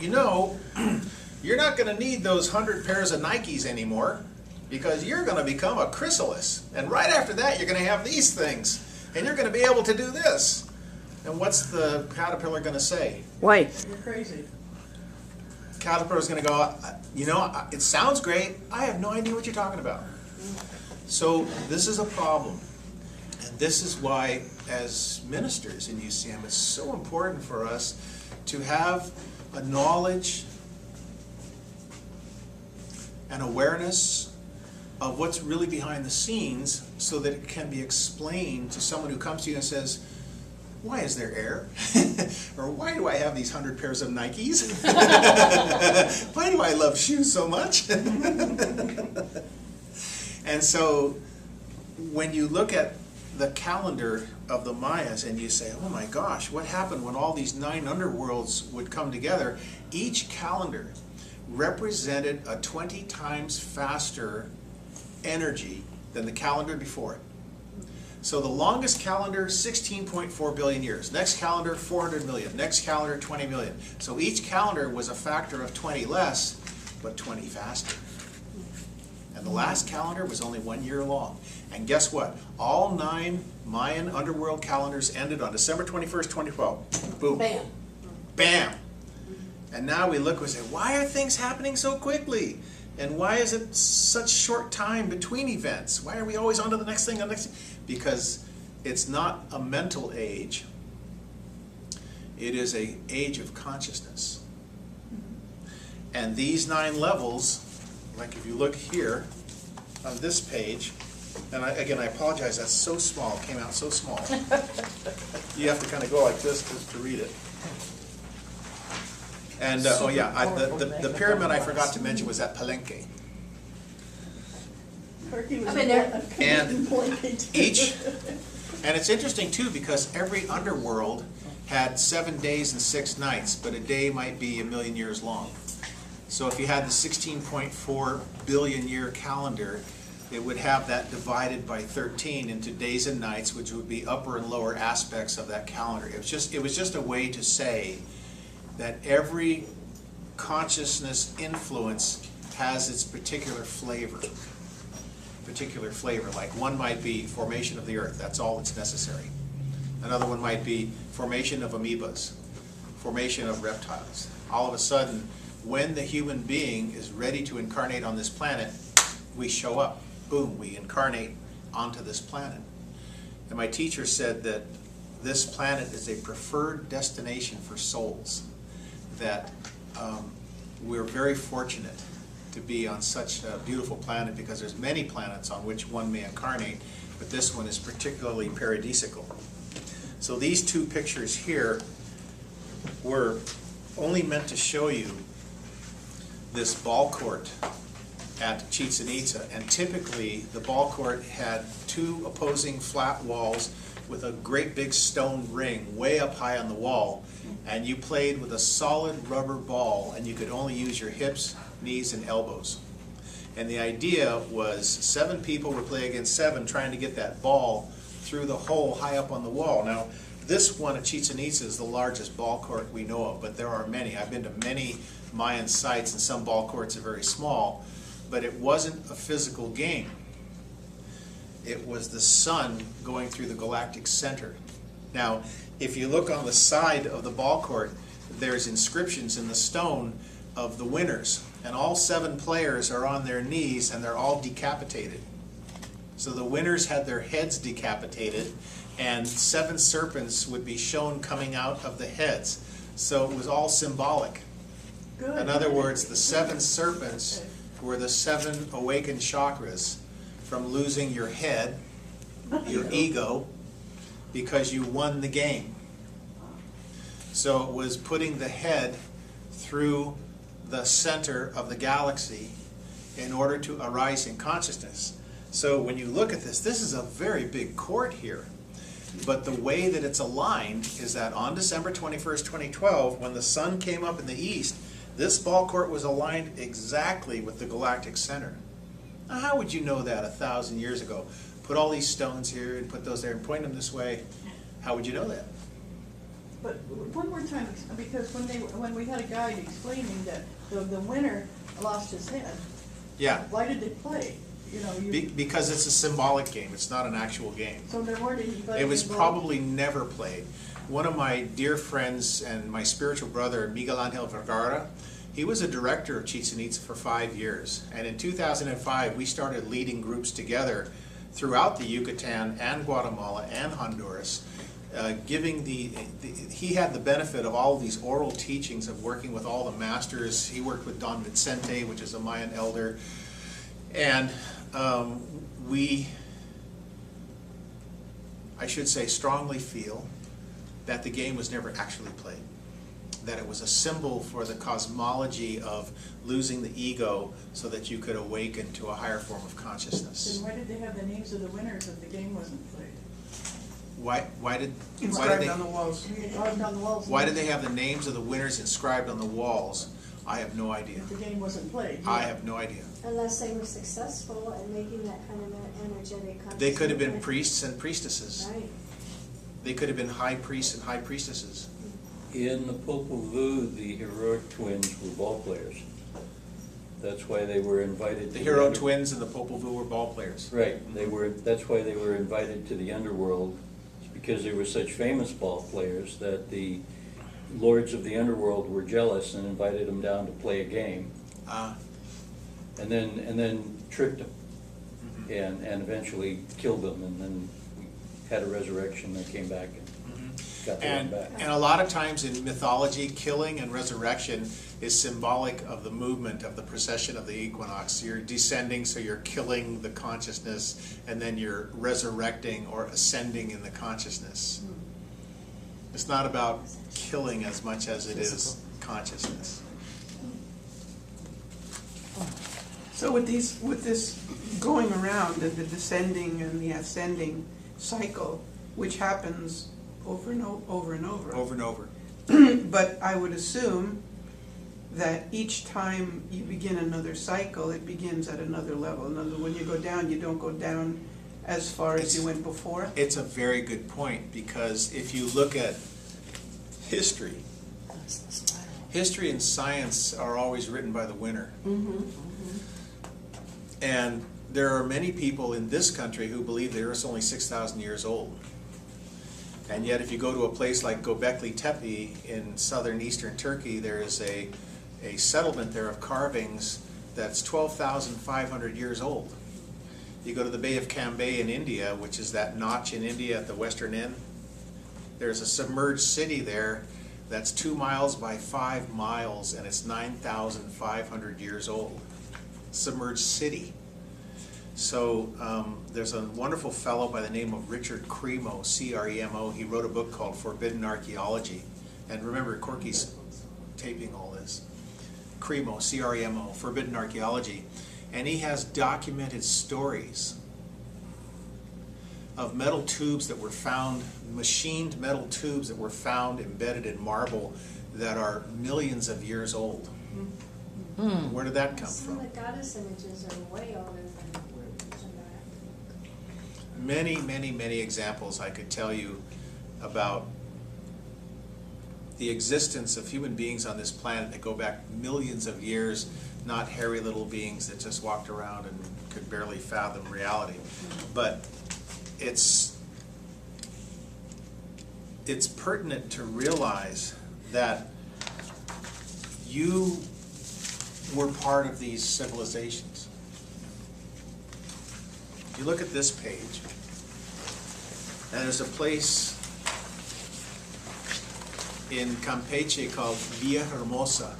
you know, you're not going to need those 100 pairs of Nikes anymore because you're going to become a chrysalis. And right after that, you're going to have these things. And you're going to be able to do this. And what's the caterpillar going to say? Why? You're crazy. Caterpillar's going to go, you know, it sounds great. I have no idea what you're talking about. So this is a problem. And this is why, as ministers in UCM, it's so important for us to have a knowledge and awareness of what's really behind the scenes so that it can be explained to someone who comes to you and says, why is there air? Or why do I have these 100 pairs of Nikes? Why do I love shoes so much? And so when you look at the calendar of the Mayas and you say, oh my gosh, what happened when all these 9 underworlds would come together? Each calendar represented a 20 times faster energy than the calendar before it. So the longest calendar, 16.4 billion years. Next calendar, 400 million. Next calendar, 20 million. So each calendar was a factor of 20 less, but 20 faster. And the last calendar was only 1 year long. And guess what? All 9 Mayan underworld calendars ended on December 21st, 2012. Boom. Bam. Bam. And now we look and say, why are things happening so quickly? And why is it such short time between events? Why are we always on to the next thing, the next thing? Because it's not a mental age. It is an age of consciousness. And these 9 levels, like if you look here on this page, and again, I apologize, that's so small, it came out so small. You have to kind of go like this to read it. And, oh yeah, the pyramid I forgot to mention was at Palenque. I've been there. And it's interesting too because every underworld had 7 days and 6 nights, but a day might be 1,000,000 years long. So if you had the 16.4 billion year calendar, it would have that divided by 13 into days and nights, which would be upper and lower aspects of that calendar. It was just a way to say that every consciousness influence has its particular flavor. Like one might be formation of the earth, that's all that's necessary. Another one might be formation of amoebas, formation of reptiles. All of a sudden, when the human being is ready to incarnate on this planet, we show up. Boom, we incarnate onto this planet. And my teacher said that this planet is a preferred destination for souls. That we're very fortunate to be on such a beautiful planet because there's many planets on which one may incarnate, but this one is particularly paradisical. So these 2 pictures here were only meant to show you this ball court at Chichen Itza, and typically the ball court had 2 opposing flat walls with a great big stone ring way up high on the wall, and you played with a solid rubber ball, and you could only use your hips, knees, and elbows. And the idea was 7 people would play against 7 trying to get that ball through the hole high up on the wall. Now, this one at Chichen Itza is the largest ball court we know of, but there are many. I've been to many Mayan sites, and some ball courts are very small, but it wasn't a physical game. It was the sun going through the galactic center. Now, if you look on the side of the ball court, there's inscriptions in the stone of the winners. And all 7 players are on their knees and they're all decapitated. So the winners had their heads decapitated and 7 serpents would be shown coming out of the heads. So it was all symbolic. Good. In other words, the 7 serpents were the 7 awakened chakras from losing your head, your ego, because you won the game. So it was putting the head through the center of the galaxy in order to arise in consciousness. So when you look at this, this is a very big court here. But the way that it's aligned is that on December 21st, 2012, when the sun came up in the east, this ball court was aligned exactly with the galactic center. Now, how would you know that 1,000 years ago? Put all these stones here and put those there and point them this way. How would you know that? But one more time, because when we had a guide explaining that the winner lost his head, Yeah, why did they play? You know, because it's a symbolic game, it's not an actual game. so there weren't anybody It was involved? probably never played. One of my dear friends and my spiritual brother, Miguel Angel Vergara, he was a director of Chichen Itza for 5 years. And in 2005, we started leading groups together throughout the Yucatan and Guatemala and Honduras, giving he had the benefit of all of these oral teachings of working with all the masters. He worked with Don Vicente, which is a Mayan elder. And I should say, strongly feel that the game was never actually played. That it was a symbol for the cosmology of losing the ego so that you could awaken to a higher form of consciousness. Then why did they have the names of the winners if the game wasn't played? Why did Inscribed they on the walls. Carved on the walls. why did they have the names of the winners inscribed on the walls? I have no idea. If the game wasn't played. I have no idea. Unless they were successful at making that kind of an energetic consciousness. They could have been priests and priestesses. Right. They could have been high priests and high priestesses. In the Popol Vuh, the heroic twins were ball players. That's why they were invited. The to hero under- twins and the Popol Vuh were ball players. Right, that's why they were invited to the underworld, because they were such famous ball players that the lords of the underworld were jealous and invited them down to play a game, and then tricked them, and eventually killed them, and then we had a resurrection. They came back and got them back. And a lot of times in mythology, killing and resurrection is symbolic of the movement of the precession of the equinox. You're descending, so you're killing the consciousness, and then you're resurrecting or ascending in the consciousness. It's not about killing as much as it is consciousness. So with this going around and the descending and the ascending cycle, which happens over and over and over. Over and over. But I would assume that each time you begin another cycle, it begins at another level. In other words, when you go down, you don't go down as far as you went before. It's a very good point, because if you look at history, history and science are always written by the winner. And there are many people in this country who believe the Earth's only 6,000 years old. And yet if you go to a place like Göbekli Tepe in southern eastern Turkey, there is a settlement there of carvings that's 12,500 years old. You go to the Bay of Cambay in India, which is that notch in India at the western end. There's a submerged city there that's 2 miles by 5 miles, and it's 9,500 years old. Submerged city. So there's a wonderful fellow by the name of Richard Cremo, C-R-E-M-O. He wrote a book called Forbidden Archaeology. And remember, Corky's taping all this. Cremo, C-R-E-M-O, Forbidden Archaeology. And he has documented stories of metal tubes that were found, machined metal tubes that were found embedded in marble that are millions of years old. Where did that come Some from? of the goddess images are way older than that. Many, many, many examples I could tell you about the existence of human beings on this planet that go back millions of years, not hairy little beings that just walked around and could barely fathom reality. But it's pertinent to realize that you were part of these civilizations. You look at this page, and there's a place in Campeche called Villa Hermosa.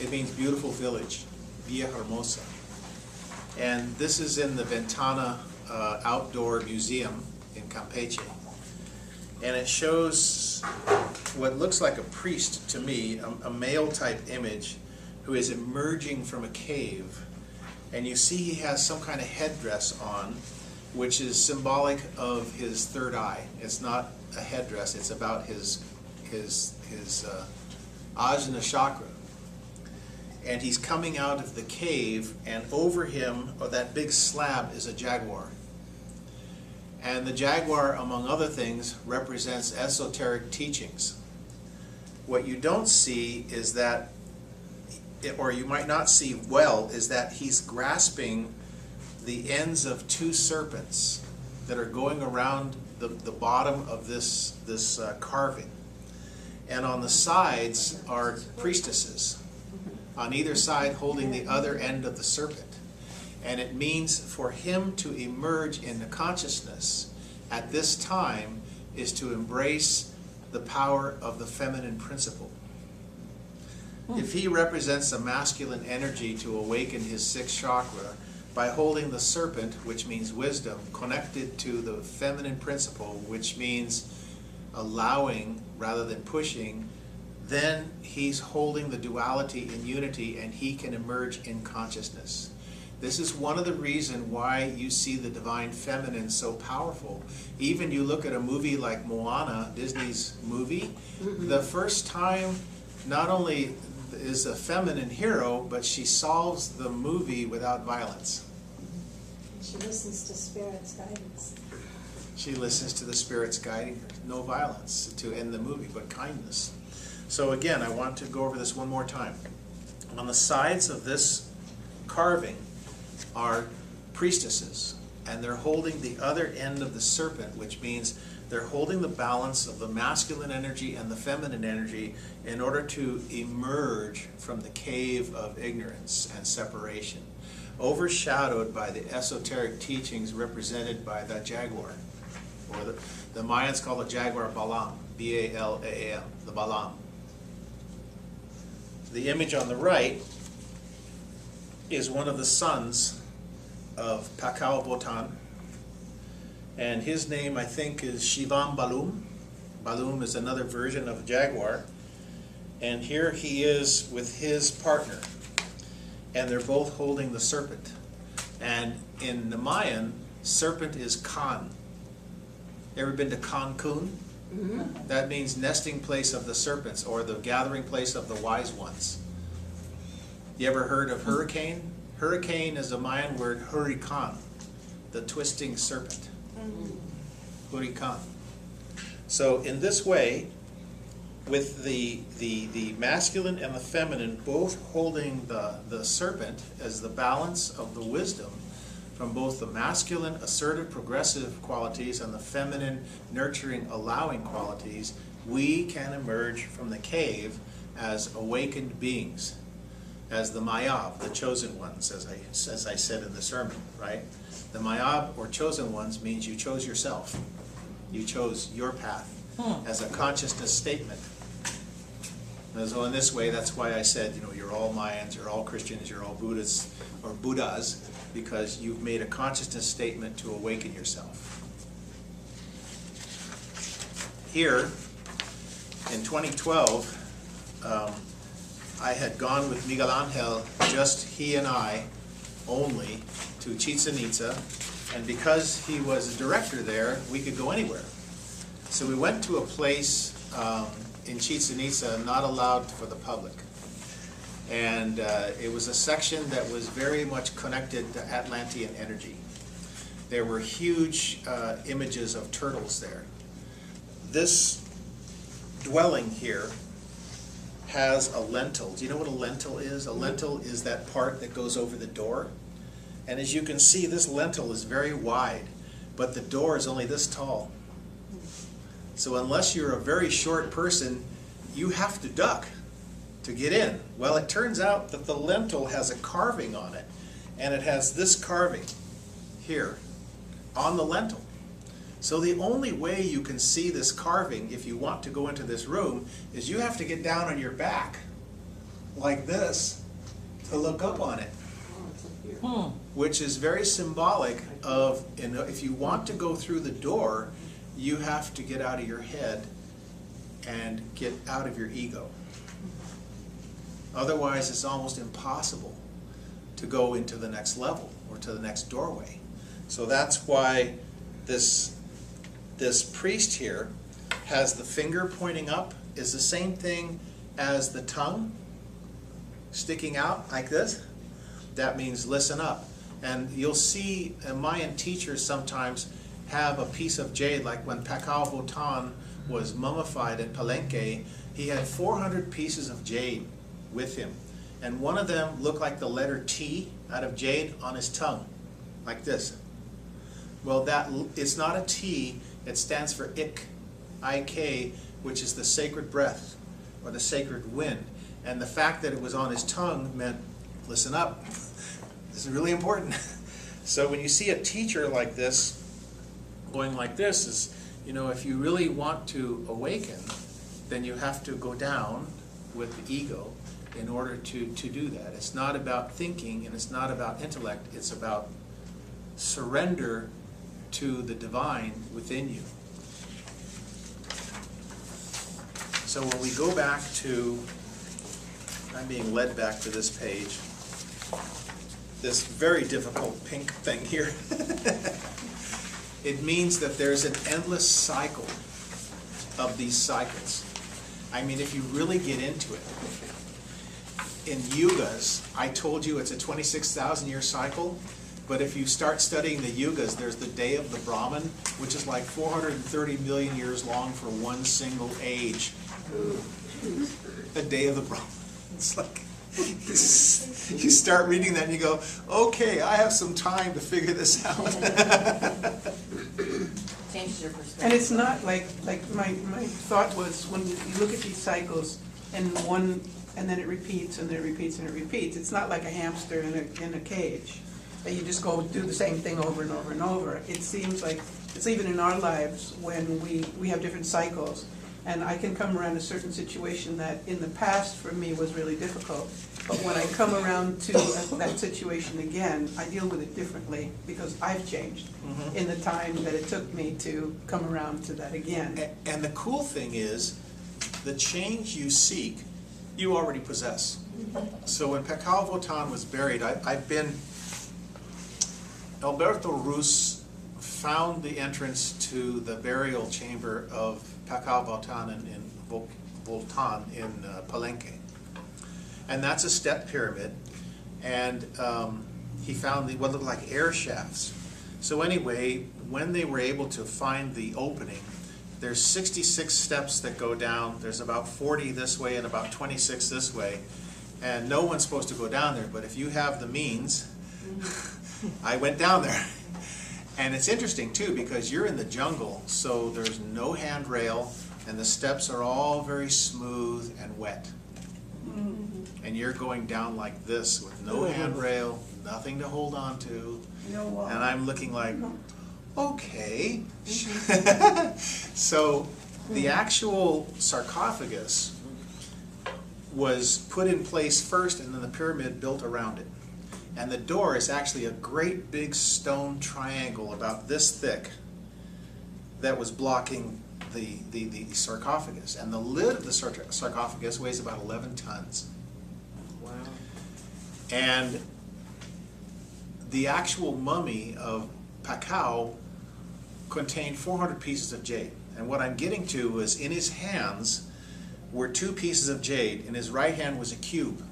It means beautiful village, Villa Hermosa. And this is in the Ventana Outdoor Museum in Campeche. And it shows what looks like a priest to me, a male type image, who is emerging from a cave. And you see he has some kind of headdress on, which is symbolic of his third eye. It's not a headdress, it's about his Ajna chakra. And he's coming out of the cave, and over him, or that big slab, is a jaguar. And the jaguar, among other things, represents esoteric teachings. What you don't see is that, or you might not see well, is that he's grasping the ends of two serpents that are going around the bottom of this carving. And on the sides are priestesses, on either side holding the other end of the serpent. And it means for him to emerge into consciousness at this time is to embrace the power of the feminine principle. If he represents a masculine energy to awaken his sixth chakra by holding the serpent, which means wisdom, connected to the feminine principle, which means allowing rather than pushing, then he's holding the duality in unity and he can emerge in consciousness. This is one of the reasons why you see the divine feminine so powerful. Even you look at a movie like Moana, Disney's movie, the first time not only is a feminine hero, but she solves the movie without violence. She listens to Spirit's guidance. She listens to the Spirit's guiding her. No violence to end the movie, but kindness. So again, I want to go over this one more time. On the sides of this carving are priestesses, and they're holding the other end of the serpent, which means they're holding the balance of the masculine energy and the feminine energy in order to emerge from the cave of ignorance and separation, overshadowed by the esoteric teachings represented by the jaguar, or the Mayans call the jaguar Balaam, B-A-L-A-M, the Balaam. The image on the right is one of the sons of Pakao Botan, and his name I think is Shivam Balum. Balum is another version of jaguar, and here he is with his partner, and they're both holding the serpent. And in the Mayan, serpent is Kan. Ever been to Cancun? Mm-hmm. That means nesting place of the serpents, or the gathering place of the wise ones. You ever heard of hurricane? Hurricane is a Mayan word, hurrikan, the twisting serpent. Hurrikan. So in this way, with the masculine and the feminine both holding the serpent as the balance of the wisdom from both the masculine, assertive, progressive qualities and the feminine, nurturing, allowing qualities, we can emerge from the cave as awakened beings, as the Mayab, the chosen ones, as I said in the sermon, right? The Mayab, or chosen ones, means you chose yourself. You chose your path as a consciousness statement. And so in this way, that's why I said, you're all Mayans, you're all Christians, you're all Buddhists, or Buddhas, because you've made a consciousness statement to awaken yourself. Here, in 2012, I had gone with Miguel Angel, just he and I only, to Chichen Itza, and because he was a director there, we could go anywhere. So we went to a place in Chichen Itza not allowed for the public. And it was a section that was very much connected to Atlantean energy. There were huge images of turtles there. This dwelling here has a lentil. Do you know what a lentil is? A lentil is that part that goes over the door. And as you can see, this lentil is very wide, but the door is only this tall. So unless you're a very short person, you have to duck to get in. Well, it turns out that the lentil has a carving on it, and it has this carving here on the lentil. So the only way you can see this carving, if you want to go into this room, is you have to get down on your back like this to look up on it. Which is very symbolic of, if you want to go through the door, you have to get out of your head and get out of your ego. Otherwise, it's almost impossible to go into the next level or to the next doorway. So that's why this priest here has the finger pointing up, is the same thing as the tongue sticking out like this. That means listen up. And you'll see Mayan teachers sometimes have a piece of jade, like when Pakao Botan was mummified at Palenque, He had 400 pieces of jade with him, and one of them looked like the letter T out of jade on his tongue, like this. Well, it's not a T, it stands for Ik, I-K, which is the sacred breath, or the sacred wind. And the fact that it was on his tongue meant, listen up, this is really important. So when you see a teacher like this, going like this, is, you know, if you really want to awaken, then you have to go down with the ego in order to do that. It's not about thinking, and it's not about intellect, it's about surrender to the divine within you. So when we go back to, I'm being led back to this page, this very difficult pink thing here. It means that there's an endless cycle of these cycles. I mean, if you really get into it, in yugas, I told you it's a 26,000 year cycle, but if you start studying the yugas, there's the day of the Brahman, which is like 430 million years long for one single age. The day of the Brahman. It's like, you start reading that and you go, okay, I have some time to figure this out. Changes your perspective. And it's not like my thought was, when you look at these cycles and then it repeats and then it repeats and it repeats, it's not like a hamster in a cage that you just go do the same thing over and over and over. It seems like it's even in our lives when we have different cycles, and I can come around a certain situation that in the past for me was really difficult, but when I come around to that situation again, I deal with it differently because I've changed in the time that it took me to come around to that again. And the cool thing is, the change you seek, you already possess. So when Pekao Votan was buried, Alberto Rus found the entrance to the burial chamber of Pekao Votan in Palenque. And that's a step pyramid, and he found what looked like air shafts. So anyway, when they were able to find the opening, there's 66 steps that go down. There's about 40 this way and about 26 this way, and no one's supposed to go down there, but if you have the means, I went down there. And it's interesting too, because you're in the jungle, so there's no handrail, and the steps are all very smooth and wet. And you're going down like this with no handrail, nothing to hold on to. And I'm looking like, okay. So the actual sarcophagus was put in place first, and then the pyramid built around it. And the door is actually a great big stone triangle about this thick that was blocking the sarcophagus. And the lid of the sarcophagus weighs about 11 tons. Wow. And the actual mummy of Pekao contained 400 pieces of jade. And what I'm getting to was, in his hands were 2 pieces of jade. In his right hand was a cube.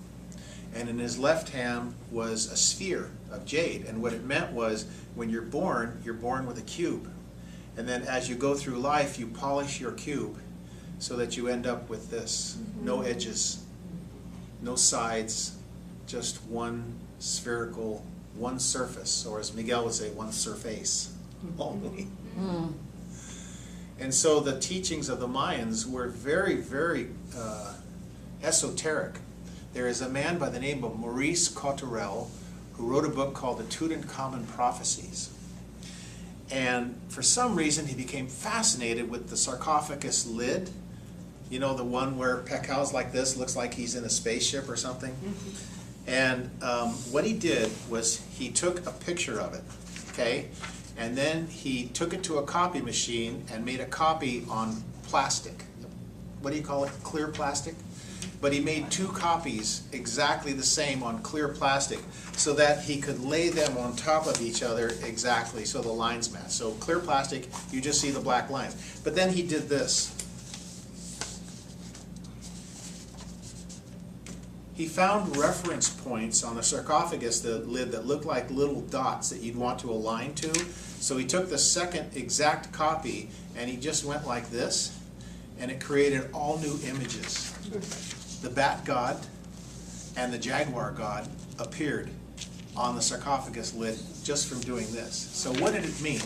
And in his left hand was a sphere of jade. And what it meant was, when you're born with a cube. And then as you go through life, you polish your cube so that you end up with this. No edges, no sides, just one spherical, one surface, or as Miguel would say, one surface only. And so the teachings of the Mayans were very, very esoteric. There is a man by the name of Maurice Cotterell who wrote a book called The Tutankhamun Prophecies. And for some reason he became fascinated with the sarcophagus lid. You know, the one where Pekao's like this, looks like he's in a spaceship or something. And what he did was he took a picture of it, okay? And then he took it to a copy machine and made a copy on plastic. What do you call it? Clear plastic? But he made 2 copies exactly the same on clear plastic so that he could lay them on top of each other exactly so the lines match. So clear plastic, you just see the black lines. But then he did this. He found reference points on the sarcophagus, the lid, that looked like little dots that you'd want to align to. So he took the second exact copy and he just went like this. and it created all new images. The bat god and the jaguar god appeared on the sarcophagus lid just from doing this. So what did it mean?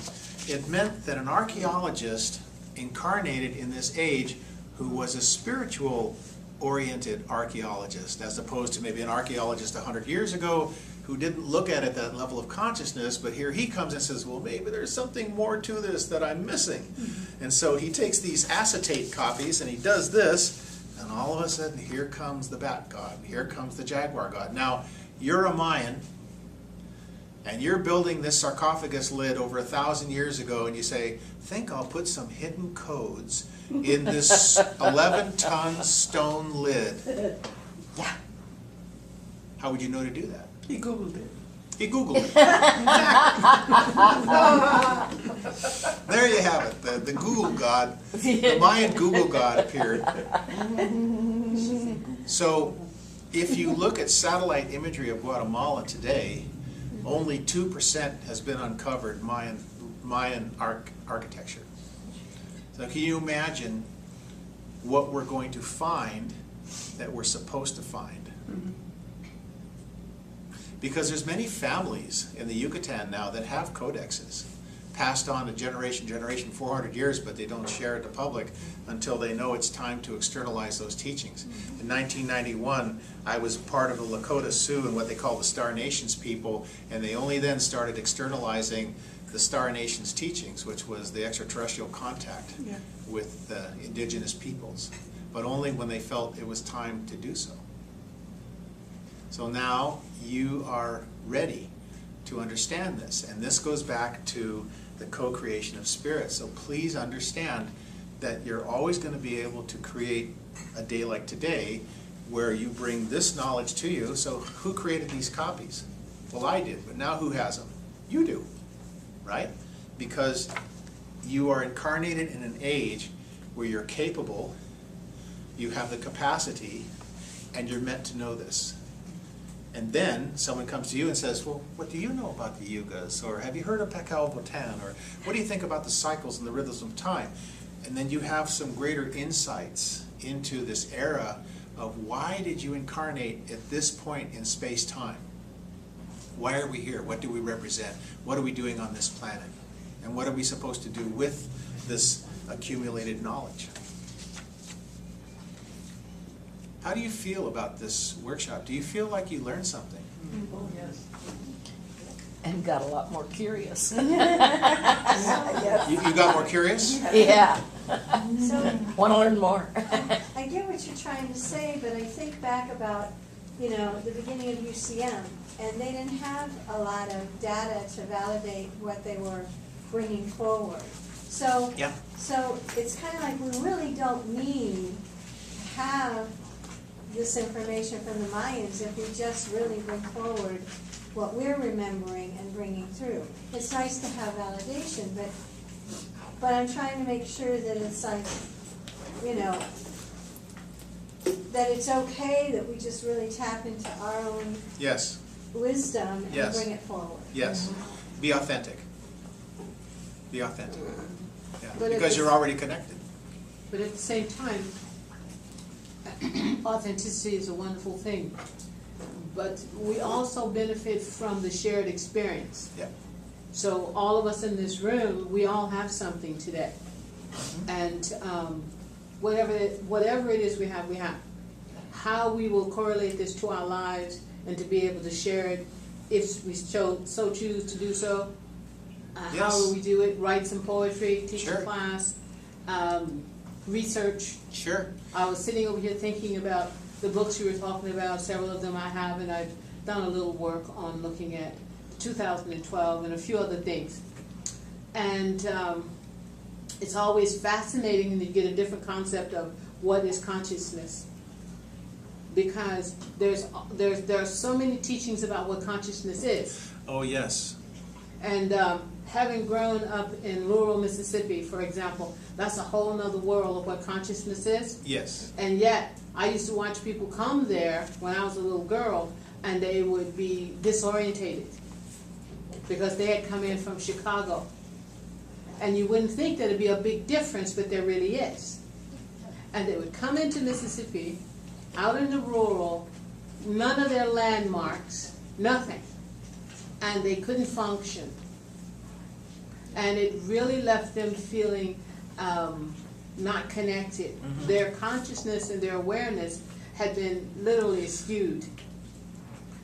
It meant that an archaeologist incarnated in this age who was a spiritual-oriented archaeologist, as opposed to maybe an archaeologist 100 years ago who didn't look at it at that level of consciousness, but here he comes and says, well, maybe there's something more to this that I'm missing. And so he takes these acetate copies and he does this, and all of a sudden here comes the bat god, here comes the jaguar god. Now, you're a Mayan, and you're building this sarcophagus lid over 1,000 years ago, and you say, think I'll put some hidden codes in this 11-ton stone lid. Yeah. How would you know to do that? He Googled it. He Googled it. There you have it. The Google god, the Mayan Google god appeared. So if you look at satellite imagery of Guatemala today, only 2% has been uncovered Mayan architecture. So can you imagine what we're going to find that we're supposed to find? Because there's many families in the Yucatan now that have codexes passed on to generation 400 years, but they don't share it to public until they know it's time to externalize those teachings. In 1991, I was part of the Lakota Sioux and what they call the Star Nations people, and they only then started externalizing the Star Nations teachings, which was the extraterrestrial contact with the indigenous peoples, but only when they felt it was time to do so. So now you are ready to understand this, and this goes back to the co-creation of spirit. So please understand that you're always going to be able to create a day like today where you bring this knowledge to you. So who created these copies? Well, I did, but now who has them? You do, right? Because you are incarnated in an age where you're capable, you have the capacity, and you're meant to know this. And then someone comes to you and says, well, what do you know about the yugas? Or have you heard of Pekal Votan? Or what do you think about the cycles and the rhythms of time? And then you have some greater insights into this era of why did you incarnate at this point in space-time? Why are we here? What do we represent? What are we doing on this planet? And what are we supposed to do with this accumulated knowledge? How do you feel about this workshop? Do you feel like you learned something? Oh, yes. And got a lot more curious. You got more curious? Yeah. So Want to learn more. I get what you're trying to say, but I think back about, you know, the beginning of UCM, and they didn't have a lot of data to validate what they were bringing forward. So, Yeah. so it's kind of like we really don't need to have this information from the Mayans if we just really bring forward what we're remembering and bringing through. It's nice to have validation, but I'm trying to make sure that it's like, you know, that it's okay that we just really tap into our own Yes. wisdom and Yes. bring it forward. Yes. Be authentic. Be authentic. Yeah. But Because if you're already connected. But at the same time, authenticity is a wonderful thing. But we also benefit from the shared experience. Yeah. So all of us in this room, we all have something today. And whatever it is we have. How we will correlate this to our lives and to be able to share it if we so choose to do so. Yes. How will we do it? Write some poetry, teach Sure. a class, research. Sure. I was sitting over here thinking about the books you were talking about. Several of them I have, and I've done a little work on looking at 2012 and a few other things. And it's always fascinating, and you get a different concept of what is consciousness. Because there are so many teachings about what consciousness is. Oh, yes. And having grown up in rural Mississippi, for example, that's a whole nother world of what consciousness is. Yes. And yet, I used to watch people come there when I was a little girl, and they would be disorientated because they had come in from Chicago. And you wouldn't think there'd be a big difference, but there really is. and they would come into Mississippi, out in the rural, none of their landmarks, nothing, and they couldn't function. And it really left them feeling not connected. Their consciousness and their awareness had been literally skewed.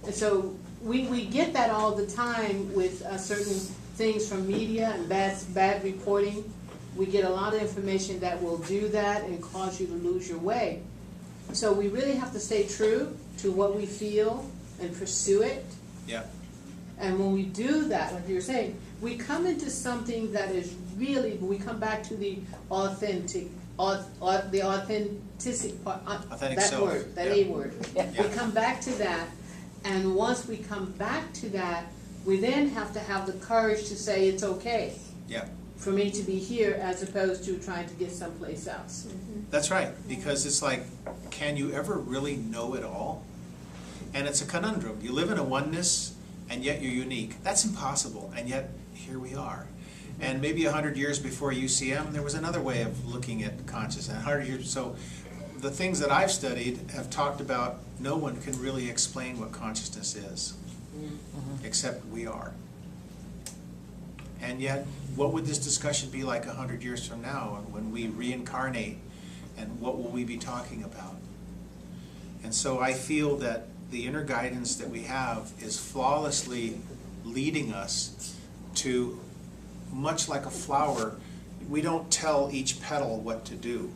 And so we get that all the time with certain things from media and bad reporting. We get a lot of information that will do that and cause you to lose your way. So we really have to stay true to what we feel and pursue it. Yeah. And when we do that, like you were saying, we come into something that is really, we come back to the authentic, the authentic part, Authentic that self. word, that Yeah. A word. Yeah. We come back to that, and once we come back to that, we then have to have the courage to say it's okay Yeah. for me to be here as opposed to trying to get someplace else. That's right, because it's like, can you ever really know it all? And it's a conundrum. You live in a oneness, and yet you're unique. That's impossible, and yet here we are. And maybe 100 years before UCM, there was another way of looking at consciousness. 100 years, so the things that I've studied have talked about no one can really explain what consciousness is, except we are. And yet, what would this discussion be like 100 years from now when we reincarnate, and what will we be talking about? And so I feel that the inner guidance that we have is flawlessly leading us to, much like a flower, we don't tell each petal what to do,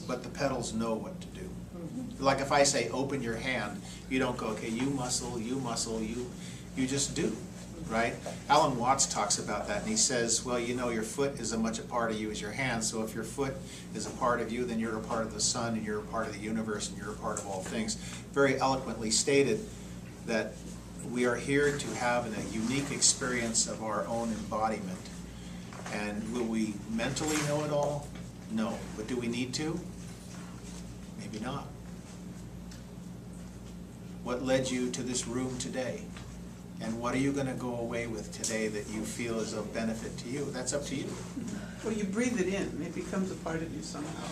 but the petals know what to do. Like if I say, open your hand, you don't go, okay, you muscle, you just do, right? Alan Watts talks about that, and he says, well, you know, your foot is as much a part of you as your hand, so if your foot is a part of you, then you're a part of the sun, and you're a part of the universe, and you're a part of all things. Very eloquently stated that we are here to have a unique experience of our own embodiment. And will we mentally know it all? No. But do we need to? Maybe not. What led you to this room today? And what are you going to go away with today that you feel is of benefit to you? That's up to you. Well, you breathe it in, it becomes a part of you somehow.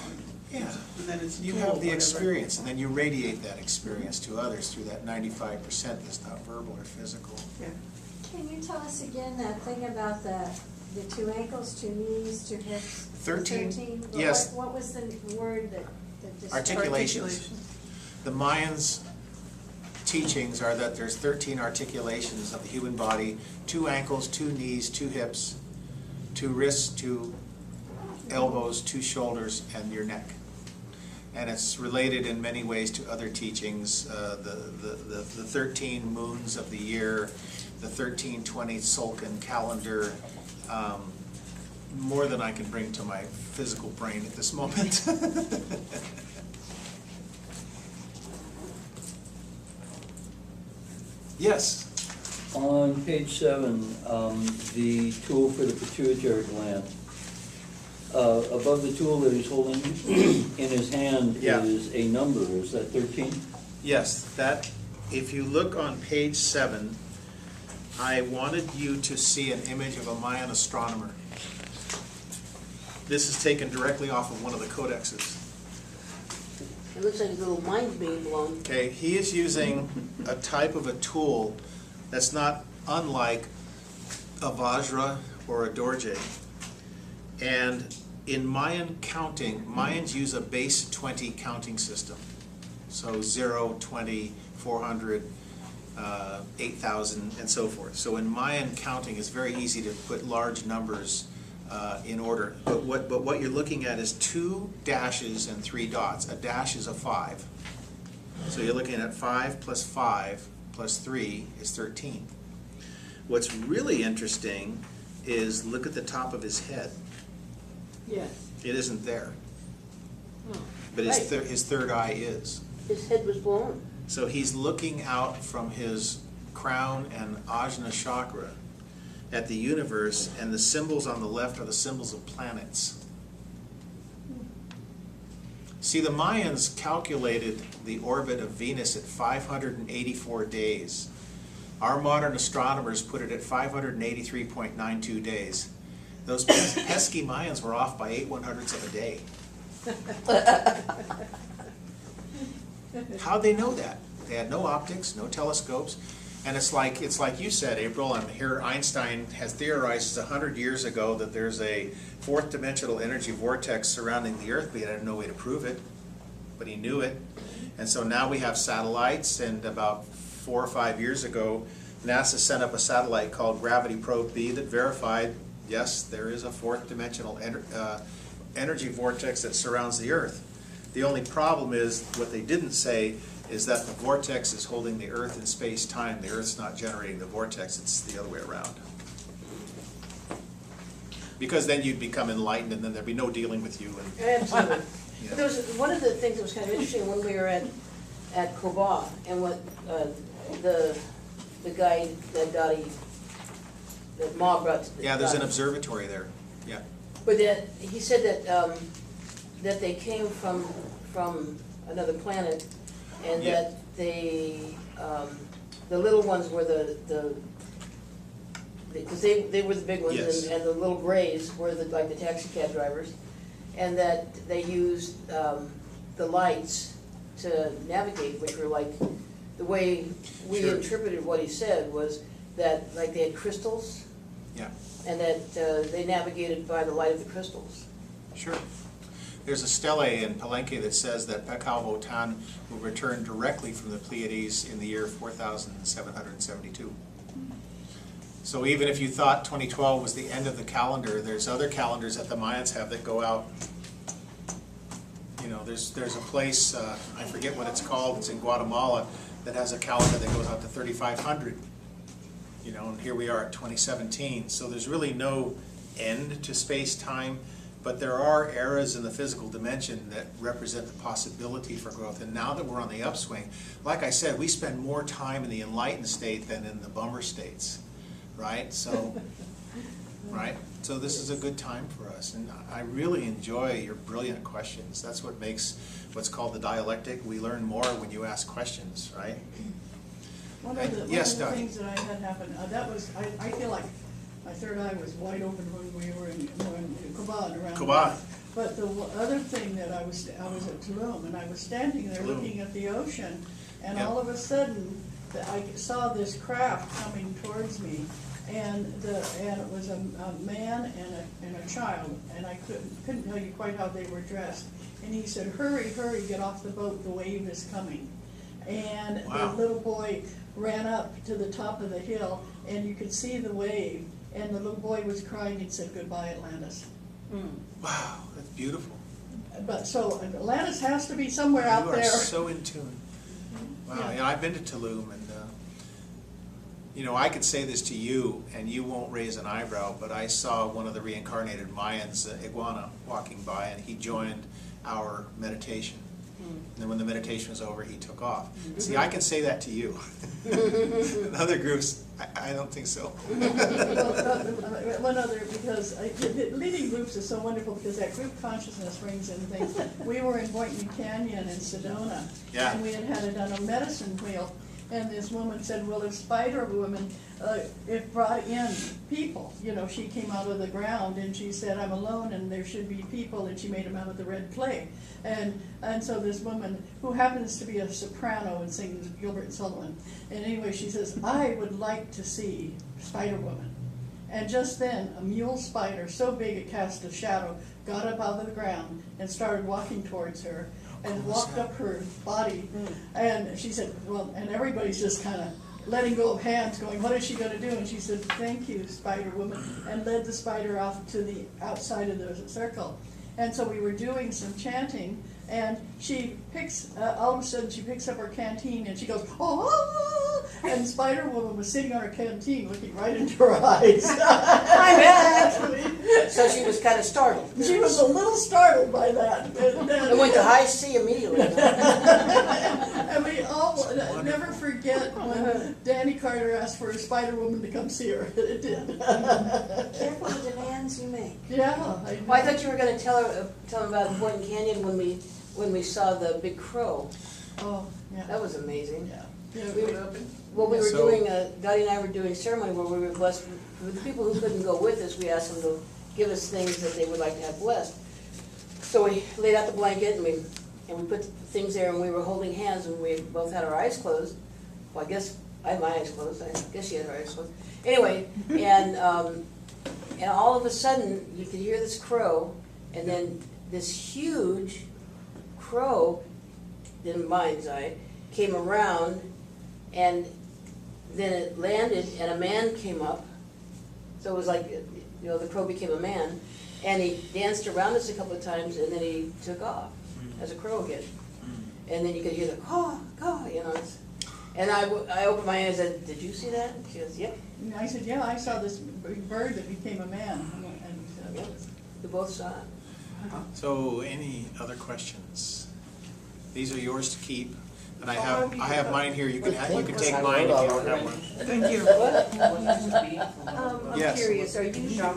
Yeah. And then it's a You tool, have the whatever. experience, and then you radiate that experience to others through that 95% that's not verbal or physical. Yeah. Can you tell us again that thing about the 2 ankles, 2 knees, 2 hips? 13, Well, yes. What was the word that described? Articulations. The Mayans' teachings are that there's 13 articulations of the human body: 2 ankles, 2 knees, 2 hips, 2 wrists, 2 elbows, 2 shoulders, and your neck. And it's related in many ways to other teachings, the 13 moons of the year, the 1320 Tzolk'in calendar, more than I can bring to my physical brain at this moment. Yes. On page 7, the tool for the pituitary gland. Above the tool that he's holding in his hand Yeah. is a number. Is that 13? Yes, that, if you look on page 7, I wanted you to see an image of a Mayan astronomer. This is taken directly off of one of the codexes. It looks like a little mind's being blown. Okay, he is using a type of a tool that's not unlike a Vajra or a Dorje. And in Mayan counting, Mayans use a base 20 counting system. So 0, 20, 400, 8,000, and so forth. So in Mayan counting, it's very easy to put large numbers in order. But what you're looking at is 2 dashes and 3 dots. A dash is a 5. So you're looking at 5 plus 5 plus 3 is 13. What's really interesting is look at the top of his head. Yes. It isn't there, Oh. but Right. his third eye is. His head was blown. So he's looking out from his crown and ajna chakra at the universe, and the symbols on the left are the symbols of planets. See, the Mayans calculated the orbit of Venus at 584 days. Our modern astronomers put it at 583.92 days. Those pesky Mayans were off by 8/100ths of a day. How'd they know that? They had no optics, no telescopes, and it's like you said, April, and here Einstein has theorized 100 years ago that there's a fourth dimensional energy vortex surrounding the Earth, but he had no way to prove it, but he knew it. And so now we have satellites, and about 4 or 5 years ago, NASA sent up a satellite called Gravity Probe B that verified, yes, there is a fourth dimensional energy vortex that surrounds the Earth. The only problem is, what they didn't say is that the vortex is holding the Earth in space-time. The Earth's not generating the vortex, it's the other way around. Because then you'd become enlightened and then there'd be no dealing with you. And, Absolutely. you know. There was one of the things that was kind of interesting when we were at Koba, and what the guy that that Ma brought to the Yeah, there's an Dottie. observatory there, yeah. But that, he said that they came from another planet, and Yeah. that the little ones were because they were the big ones, Yes. and the little grays were like the taxi cab drivers, and that they used the lights to navigate, which were like, the way we Sure. interpreted what he said was that like they had crystals, Yeah, and that they navigated by the light of the crystals. sure. There's a stele in Palenque that says that Pekao Votan will return directly from the Pleiades in the year 4772. So even if you thought 2012 was the end of the calendar, there's other calendars that the Mayans have that go out. You know, there's a place, I forget what it's called, it's in Guatemala, that has a calendar that goes out to 3500. You know, and here we are at 2017. So there's really no end to space-time, but there are eras in the physical dimension that represent the possibility for growth. And now that we're on the upswing, like I said, we spend more time in the enlightened state than in the bummer states, right? So, right? So this is a good time for us. And I really enjoy your brilliant questions. That's what makes what's called the dialectic. We learn more when you ask questions, right? One of the Yes, Dottie. things that I had happen, that was, I feel like my third eye was wide open when we were in Koban around. Koban. But the other thing that I was at Tulum, and I was standing there Tulum. looking at the ocean, and Yep. all of a sudden, I saw this craft coming towards me, and it was a man and a child, and I couldn't tell you quite how they were dressed. And he said, "Hurry, hurry, get off the boat, the wave is coming." And Wow. the little boy ran up to the top of the hill, and you could see the wave, and the little boy was crying and said, "Goodbye, Atlantis." Wow, that's beautiful. But so Atlantis has to be somewhere out You there. are so in tune. Wow, Yeah. yeah, I've been to Tulum, and you know, I could say this to you, and you won't raise an eyebrow, but I saw one of the reincarnated Mayans, Iguana, walking by, and he joined our meditation. And then when the meditation was over, he took off. See, I can say that to you. In other groups, I don't think so. One other, because leading groups is so wonderful, because that group consciousness brings in things. We were in Boynton Canyon in Sedona, Yeah. and we had done a medicine wheel, and this woman said, well, if Spider Woman, it brought in people, you know, she came out of the ground, and she said, I'm alone, and there should be people, and she made them out of the red clay. And so this woman, who happens to be a soprano and sings Gilbert and Sullivan, and anyway, she says, I would like to see Spider Woman. And just then, a mule spider, so big it cast a shadow, got up out of the ground and started walking towards her, and walked up her body. And she said, well, and everybody's just kind of letting go of hands, going, what is she going to do? And she said, thank you, Spider Woman, and led the spider off to the outside of the circle. And so we were doing some chanting, and she picks, all of a sudden she picks up her canteen, and she goes, oh, and Spider Woman was sitting on her canteen looking right into her eyes. I'm back! So she was kind of startled. She was a little startled by that. It went to high C immediately. And we all never forget when Danny Carter asked for a Spider Woman to come see her. It did. Careful the demands you make. Yeah. Well, I thought you were going to tell them about Boynton Canyon when we saw the big crow. Oh, yeah. That was amazing. Yeah. We were, well, we were So- doing, Dottie and I were doing a ceremony where we were blessed. For the people who couldn't go with us, we asked them to give us things that they would like to have blessed. So we laid out the blanket and we put things there and we were holding hands and we both had our eyes closed. Well, I guess I had my eyes closed, I guess she had her eyes closed. Anyway, and all of a sudden you could hear this crow and then this huge crow, in my mind's eye, came around and then it landed and a man came up. So it was like, you know, the crow became a man. And he danced around us a couple of times and then he took off as a crow again. And then you could hear the caw, caw, you know. And I opened my eyes and said, did you see that? She goes, yep. And I said, yeah, I saw this bird that became a man, and Yep. We both saw it. So, any other questions? These are yours to keep, and I have mine here. You can take mine if you don't have one. Thank you. Yes. I'm curious, are you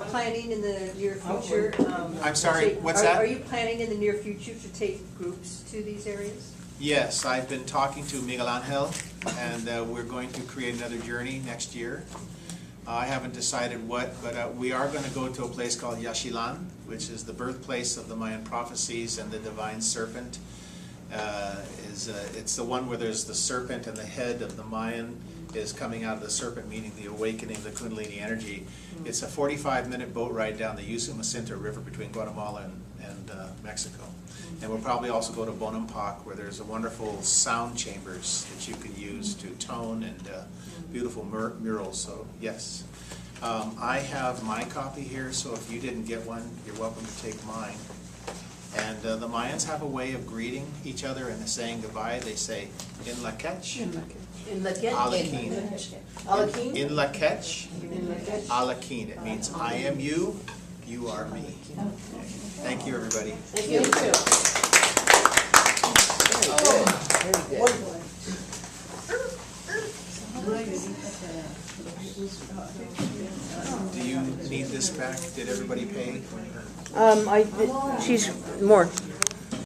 planning in the near future? I'm sorry, what's that? Are you planning in the near future to take groups to these areas? Yes, I've been talking to Miguel Angel, and we're going to create another journey next year. I haven't decided what, but we are going to go to a place called Yaxchilan, which is the birthplace of the Mayan prophecies and the divine serpent. It's the one where there's the serpent and the head of the Mayan is coming out of the serpent, meaning the awakening of the Kundalini energy. It's a 45-minute boat ride down the Usumacinta River between Guatemala and Mexico. And we'll probably also go to Bonampak, where there's a wonderful sound chambers that you can use to tone and beautiful murals. So yes, I have my copy here. So if you didn't get one, you're welcome to take mine. And the Mayans have a way of greeting each other and saying goodbye. They say "In la ketch, In Lakin? Alakin." Alakin? In la ketch, Alakin. It means I am you, you are me. Thank you, everybody. Thank you. Do you need this back? Did everybody pay? She's more.